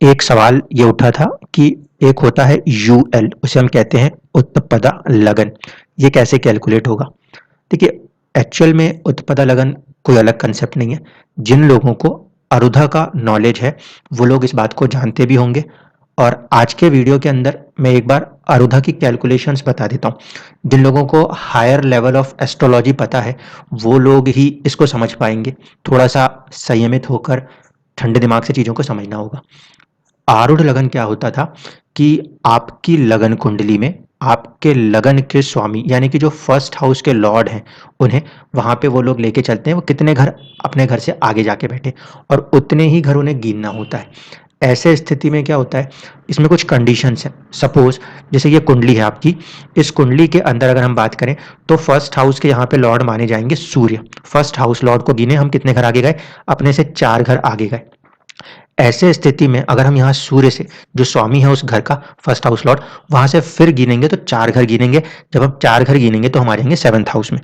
एक सवाल ये उठा था कि एक होता है यूएल, उसे हम कहते हैं उत्पदा लगन। ये कैसे कैलकुलेट होगा? देखिए, एक्चुअल में उत्पदा लगन कोई अलग कंसेप्ट नहीं है। जिन लोगों को अरुधा का नॉलेज है वो लोग इस बात को जानते भी होंगे। और आज के वीडियो के अंदर मैं एक बार अरुधा की कैलकुलेशंस बता देता हूँ। जिन लोगों को हायर लेवल ऑफ एस्ट्रोलॉजी पता है वो लोग ही इसको समझ पाएंगे। थोड़ा सा संयमित होकर ठंडे दिमाग से चीज़ों को समझना होगा। आरूढ़ लगन क्या होता था कि आपकी लगन कुंडली में आपके लगन के स्वामी यानी कि जो फर्स्ट हाउस के लॉर्ड हैं, उन्हें वहां पे वो लोग लेके चलते हैं। वो कितने घर अपने घर से आगे जाके बैठे और उतने ही घर उन्हें गिनना होता है। ऐसे स्थिति में क्या होता है, इसमें कुछ कंडीशंस हैं। सपोज जैसे ये कुंडली है आपकी, इस कुंडली के अंदर अगर हम बात करें तो फर्स्ट हाउस के यहाँ पे लॉर्ड माने जाएंगे सूर्य। फर्स्ट हाउस लॉर्ड को गिने हम, कितने घर आगे गए? अपने से 4 घर आगे गए। ऐसे स्थिति में अगर हम यहाँ सूर्य से, जो स्वामी है उस घर का, फर्स्ट हाउस लॉर्ड, वहां से फिर गिनेंगे तो 4 घर गिनेंगे। जब हम 4 घर गिनेंगे तो हम आ जाएंगे 7th हाउस में।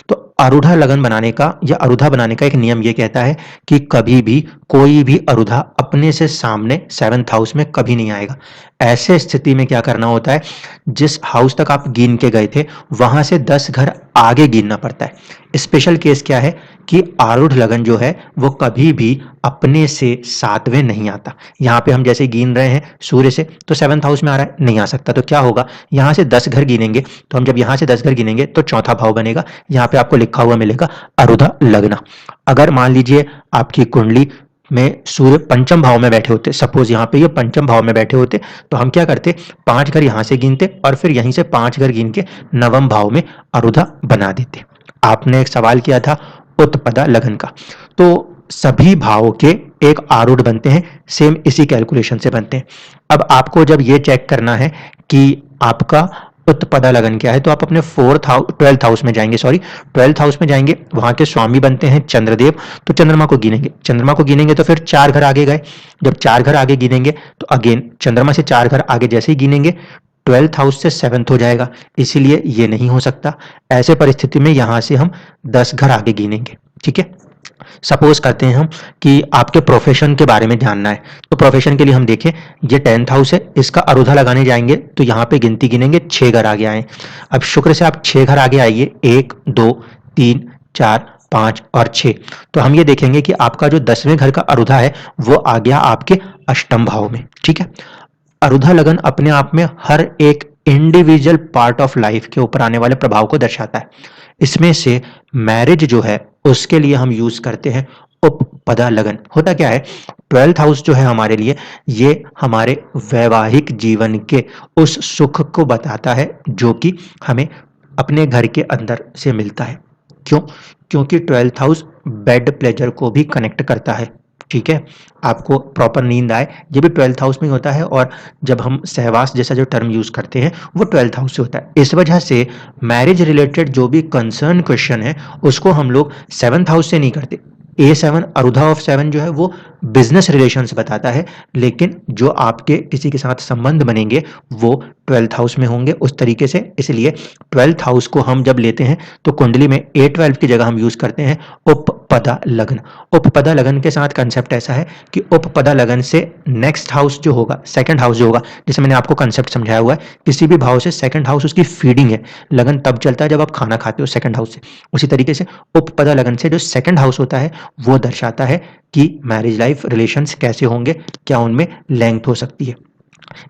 तो अरुधा लगन बनाने का या अरुधा बनाने का एक नियम ये कहता है कि कभी भी कोई भी अरुधा अपने से सामने 7th हाउस में कभी नहीं आएगा। ऐसे स्थिति में क्या करना होता है, जिस हाउस तक आप गिन के गए थे वहां से 10 घर आगे गिनना पड़ता है। स्पेशल केस क्या है कि आरूढ़ लगन जो है वो कभी भी अपने से 7वें नहीं आता। यहाँ पे हम जैसे गिन रहे हैं सूर्य से, तो 7th हाउस में आ रहा है, नहीं आ सकता। तो क्या होगा, यहाँ से 10 घर गिनेंगे तो हम जब यहाँ से 10 घर गिनेंगे तो चौथा भाव बनेगा। यहाँ पे आपको लिखा हुआ मिलेगा अरुधा लगना। अगर मान लीजिए आपकी कुंडली में सूर्य पंचम भाव में बैठे होते, सपोज यहाँ पे ये पंचम भाव में बैठे होते, तो हम क्या करते, 5 घर यहाँ से गिनते और फिर यहीं से 5 घर गिन के 9वें भाव में अरुधा बना देते। आपने एक सवाल किया था उत्पदा लगन का, तो सभी भावों के एक आरूढ़ बनते हैं, सेम इसी कैलकुलेशन से बनते हैं। अब आपको जब ये चेक करना है कि आपका उत्पदा लगन क्या है, तो आप अपने 12th हाउस में जाएंगे, सॉरी 12th हाउस में जाएंगे। वहां के स्वामी बनते हैं चंद्रदेव। तो चंद्रमा को गिनेंगे, चंद्रमा को गिनेंगे तो फिर 4 घर आगे गए। जब 4 घर आगे गिनेंगे तो अगेन चंद्रमा से 4 घर आगे जैसे ही गिनेंगे 12th हाउस से 7th हो जाएगा, इसीलिए ये नहीं हो सकता। ऐसे परिस्थिति में यहां से हम 10 घर आगे गिनेंगे। ठीक है, सपोज करते हैं हम कि आपके प्रोफेशन के बारे में जानना है, तो प्रोफेशन के लिए हम देखें, ये 10th हाउस है, इसका अरुधा लगाने जाएंगे तो यहाँ पे गिनती गिनेंगे 6 घर आगे आए। अब शुक्र से आप 6 घर आगे आइए, 1 2 3 4 5 और 6। तो हम ये देखेंगे कि आपका जो 10वें घर का अरुधा है वो आ गया आपके अष्टम भाव में। ठीक है, अरुधा लगन अपने आप में हर एक इंडिविजुअल पार्ट ऑफ लाइफ के ऊपर आने वाले प्रभाव को दर्शाता है। इसमें से मैरिज जो है उसके लिए हम यूज करते हैं उपपदा लगन। होता क्या है, 12th हाउस जो है हमारे लिए, ये हमारे वैवाहिक जीवन के उस सुख को बताता है जो कि हमें अपने घर के अंदर से मिलता है। क्यों? क्योंकि 12th हाउस बेड प्लेजर को भी कनेक्ट करता है। ठीक है, आपको प्रॉपर नींद आए, ये भी 12th हाउस में होता है। और जब हम सहवास जैसा जो टर्म यूज करते हैं वो 12th हाउस से होता है। इस वजह से मैरिज रिलेटेड जो भी कंसर्न क्वेश्चन है उसको हम लोग 7th हाउस से नहीं करते। A7 अरुधा ऑफ 7 जो है वो बिजनेस रिलेशंस बताता है, लेकिन जो आपके किसी के साथ संबंध बनेंगे वो 12th हाउस में होंगे उस तरीके से। इसलिए 12th हाउस को हम जब लेते हैं तो कुंडली में A12 की जगह हम यूज करते हैं उपपदा लगन। उपपदा लगन के साथ कंसेप्ट ऐसा है कि उपपदा लगन से नेक्स्ट हाउस जो होगा, सेकंड हाउस जो होगा, जैसे मैंने आपको कंसेप्ट समझाया हुआ है, किसी भी भाव से सेकंड हाउस उसकी फीडिंग है। लगन तब चलता है जब आप खाना खाते हो सेकंड हाउस से। उसी तरीके से उपपदा लगन से जो सेकंड हाउस होता है वो दर्शाता है कि मैरिज लाइफ रिलेशंस कैसे होंगे, क्या उनमें लेंथ हो सकती है।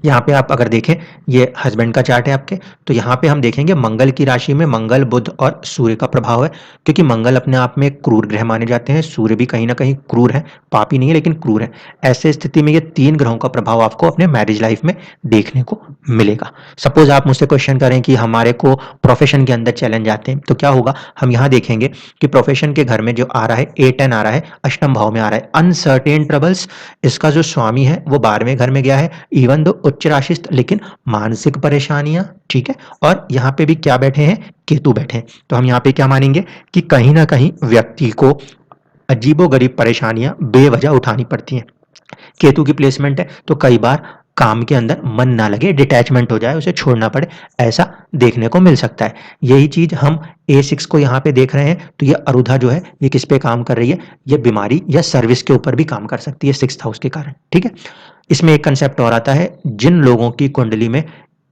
यहाँ पे आप अगर देखें, ये हस्बैंड का चार्ट है आपके, तो यहाँ पे हम देखेंगे मंगल की राशि में मंगल बुध और सूर्य का प्रभाव है। क्योंकि मंगल अपने आप में क्रूर ग्रह माने जाते हैं, सूर्य भी कहीं ना कहीं क्रूर है, पापी नहीं है लेकिन क्रूर है। ऐसे स्थिति में ये 3 ग्रहों का प्रभाव आपको अपने मैरिज लाइफ में देखने को मिलेगा। सपोज आप मुझसे क्वेश्चन करें कि हमारे को प्रोफेशन के अंदर चैलेंज आते हैं, तो क्या होगा, हम यहाँ देखेंगे कि प्रोफेशन के घर में जो आ रहा है A10 आ रहा है, अष्टम भाव में आ रहा है, अनसर्टेन ट्रबल्स। इसका जो स्वामी है वो 12वें घर में गया है, इवन दो उच्च राशिस्थ, लेकिन मानसिक परेशानियां। ठीक है, और यहाँ पे भी क्या बैठे हैं, केतु बैठे हैं। तो हम यहाँ पे क्या मानेंगे कि कहीं ना कहीं व्यक्ति को अजीबोगरीब परेशानियां बेवजह उठानी पड़ती हैं। केतु की प्लेसमेंट है तो कई बार काम के अंदर मन ना लगे, डिटैचमेंट हो जाए, उसे छोड़ना पड़े, ऐसा देखने को मिल सकता है। यही चीज हम A6 को यहाँ पे देख रहे हैं, तो ये अरुधा जो है ये किस पे काम कर रही है, ये बीमारी या सर्विस के ऊपर भी काम कर सकती है 6th हाउस के कारण। ठीक है, इसमें एक कंसेप्ट और आता है, जिन लोगों की कुंडली में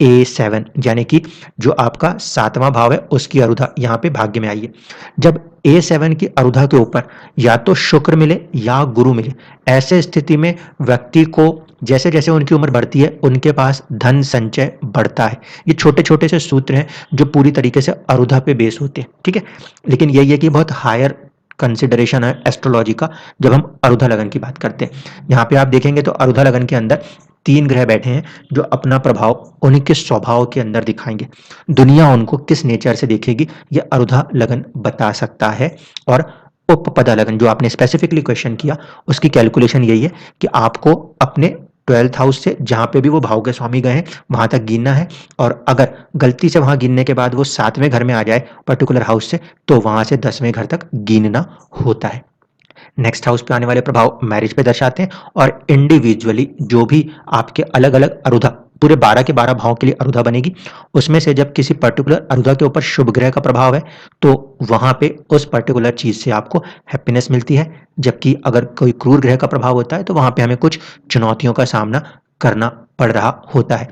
A7 यानी कि जो आपका 7वां भाव है उसकी अरुधा यहाँ पे भाग्य में आई है। जब A7 की अरुधा के ऊपर या तो शुक्र मिले या गुरु मिले, ऐसे स्थिति में व्यक्ति को जैसे जैसे उनकी उम्र बढ़ती है उनके पास धन संचय बढ़ता है। ये छोटे छोटे से सूत्र हैं जो पूरी तरीके से अरुधा पे बेस होते हैं, ठीक है। लेकिन यही है कि बहुत हायर कंसिडरेशन है एस्ट्रोलॉजी का जब हम अरुधा लगन की बात करते हैं। यहाँ पे आप देखेंगे तो अरुधा लगन के अंदर 3 ग्रह बैठे हैं जो अपना प्रभाव उन्हीं के स्वभाव के अंदर दिखाएंगे। दुनिया उनको किस नेचर से देखेगी ये अरुधा लगन बता सकता है। और उपपदा लगन जो आपने स्पेसिफिकली क्वेश्चन किया उसकी कैलकुलेशन यही है कि आपको अपने 12th हाउस से जहां पे भी वो भाव के स्वामी गए हैं वहां तक गिनना है, और अगर गलती से वहां गिनने के बाद वो 7वें घर में आ जाए पर्टिकुलर हाउस से तो वहां से 10वें घर तक गिनना होता है। नेक्स्ट हाउस पे आने वाले प्रभाव मैरिज पे दर्शाते हैं, और इंडिविजुअली जो भी आपके अलग अलग अरुधा पूरे 12 के 12 भावों के लिए अरुधा बनेगी, उसमें से जब किसी पर्टिकुलर अरुधा के ऊपर शुभ ग्रह का प्रभाव है तो वहां पे उस पर्टिकुलर चीज से आपको हैप्पीनेस मिलती है, जबकि अगर कोई क्रूर ग्रह का प्रभाव होता है तो वहां पे हमें कुछ चुनौतियों का सामना करना पड़ रहा होता है।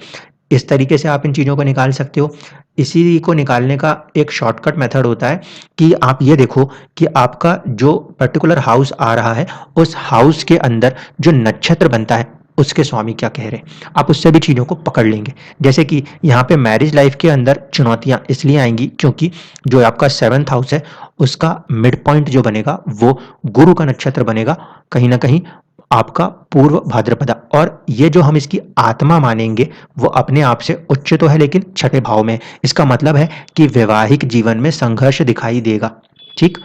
इस तरीके से आप इन चीज़ों को निकाल सकते हो। इसी को निकालने का एक शॉर्टकट मेथड होता है कि आप ये देखो कि आपका जो पर्टिकुलर हाउस आ रहा है उस हाउस के अंदर जो नक्षत्र बनता है उसके स्वामी क्या कह रहे हैं, आप उससे भी चीज़ों को पकड़ लेंगे। जैसे कि यहाँ पे मैरिज लाइफ के अंदर चुनौतियाँ इसलिए आएंगी क्योंकि जो आपका 7th हाउस है उसका मिड पॉइंट जो बनेगा वो गुरु का नक्षत्र बनेगा, कहीं ना कहीं आपका पूर्व भाद्रपदा, और ये जो हम इसकी आत्मा मानेंगे वो अपने आप से उच्च तो है लेकिन छठे भाव में। इसका मतलब है कि वैवाहिक जीवन में संघर्ष दिखाई देगा, ठीक।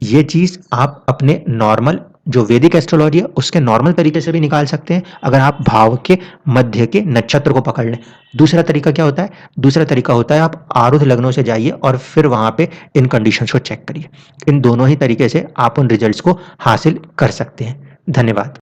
ये चीज आप अपने नॉर्मल जो वैदिक एस्ट्रोलॉजी है उसके नॉर्मल तरीके से भी निकाल सकते हैं अगर आप भाव के मध्य के नक्षत्र को पकड़ लें। दूसरा तरीका क्या होता है, दूसरा तरीका होता है आप आरुध लग्नों से जाइए और फिर वहां पे इन कंडीशंस को चेक करिए। इन दोनों ही तरीके से आप उन रिजल्ट्स को हासिल कर सकते हैं। धन्यवाद।